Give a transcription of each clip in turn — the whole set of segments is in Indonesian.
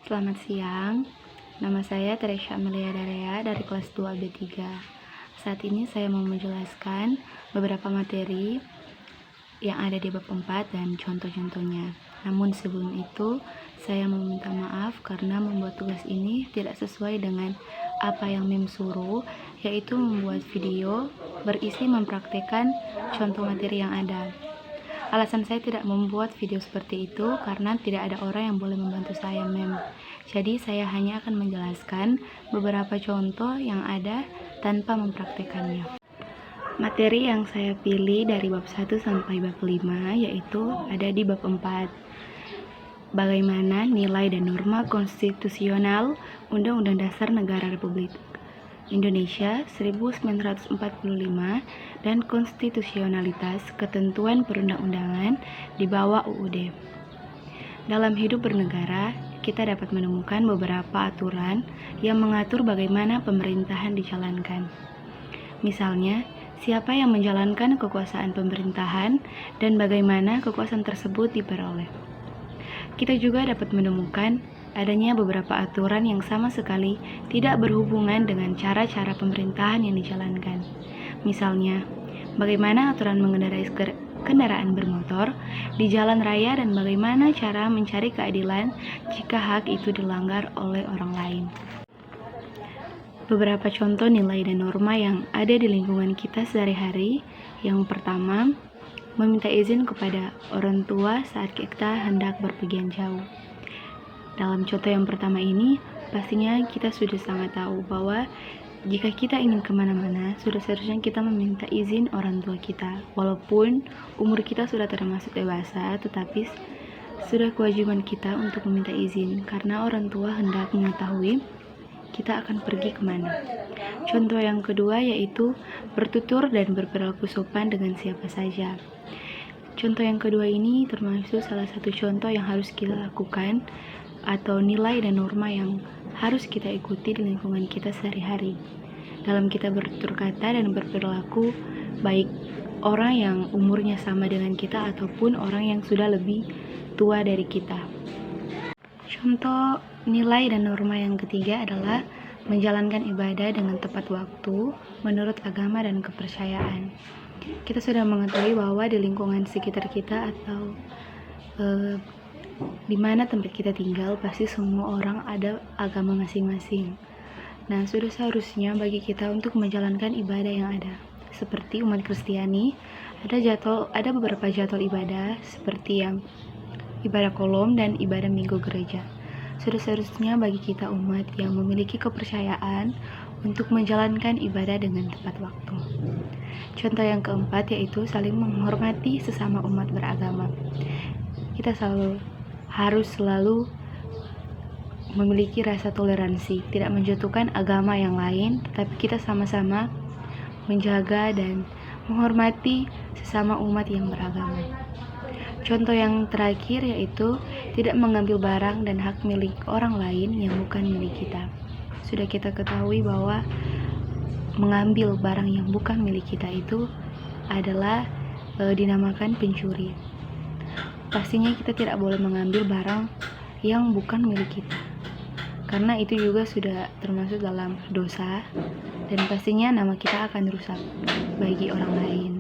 Selamat siang, nama saya Teresha Amelia Darea dari kelas 2B3. Saat ini saya mau menjelaskan beberapa materi yang ada di bab 4 dan contoh-contohnya. Namun sebelum itu, saya mau minta maaf karena membuat tugas ini tidak sesuai dengan apa yang Mim suruh, yaitu membuat video berisi mempraktekkan contoh materi yang ada. Alasan saya tidak membuat video seperti itu karena tidak ada orang yang boleh membantu saya, Mem. Jadi saya hanya akan menjelaskan beberapa contoh yang ada tanpa mempraktekannya. Materi yang saya pilih dari bab 1 sampai bab 5 yaitu ada di bab 4. Bagaimana nilai dan norma konstitusional Undang-Undang Dasar Negara Republik Indonesia 1945 dan konstitusionalitas ketentuan perundang-undangan di bawah UUD. Dalam hidup bernegara, kita dapat menemukan beberapa aturan yang mengatur bagaimana pemerintahan dijalankan. Misalnya, siapa yang menjalankan kekuasaan pemerintahan dan bagaimana kekuasaan tersebut diperoleh. Kita juga dapat menemukan adanya beberapa aturan yang sama sekali tidak berhubungan dengan cara-cara pemerintahan yang dijalankan. Misalnya, bagaimana aturan mengendarai kendaraan bermotor di jalan raya dan bagaimana cara mencari keadilan jika hak itu dilanggar oleh orang lain. Beberapa contoh nilai dan norma yang ada di lingkungan kita sehari-hari. Yang pertama, meminta izin kepada orang tua saat kita hendak berpergian jauh. Dalam contoh yang pertama ini, pastinya kita sudah sangat tahu bahwa jika kita ingin kemana-mana, sudah seharusnya kita meminta izin orang tua kita. Walaupun umur kita sudah termasuk dewasa, tetapi sudah kewajiban kita untuk meminta izin, karena orang tua hendak mengetahui kita akan pergi kemana. Contoh yang kedua yaitu bertutur dan berperilaku sopan dengan siapa saja. Contoh yang kedua ini termasuk salah satu contoh yang harus kita lakukan atau nilai dan norma yang harus kita ikuti di lingkungan kita sehari-hari. Dalam kita bertutur kata dan berperilaku, baik orang yang umurnya sama dengan kita ataupun orang yang sudah lebih tua dari kita. Contoh nilai dan norma yang ketiga adalah menjalankan ibadah dengan tepat waktu menurut agama dan kepercayaan. Kita sudah mengetahui bahwa di lingkungan sekitar kita atau di mana tempat kita tinggal, pasti semua orang ada agama masing-masing. Nah, sudah seharusnya bagi kita untuk menjalankan ibadah yang ada. Seperti umat Kristiani, ada beberapa jadwal ibadah seperti yang ibadah kolom dan ibadah minggu gereja. Sudah seharusnya bagi kita umat yang memiliki kepercayaan untuk menjalankan ibadah dengan tepat waktu. Contoh yang keempat yaitu saling menghormati sesama umat beragama. Kita harus selalu memiliki rasa toleransi, tidak menjatuhkan agama yang lain, tetapi kita sama-sama menjaga dan menghormati sesama umat yang beragama. Contoh yang terakhir yaitu tidak mengambil barang dan hak milik orang lain yang bukan milik kita. Sudah kita ketahui bahwa mengambil barang yang bukan milik kita itu adalah dinamakan pencuri. Pastinya kita tidak boleh mengambil barang yang bukan milik kita, karena itu juga sudah termasuk dalam dosa dan pastinya nama kita akan rusak bagi orang lain.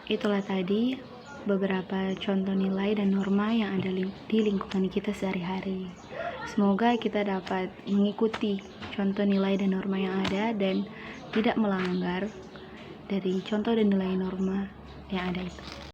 Itulah tadi beberapa contoh nilai dan norma yang ada di lingkungan kita sehari-hari. Semoga kita dapat mengikuti contoh nilai dan norma yang ada dan tidak melanggar dari contoh dan nilai norma yang ada itu.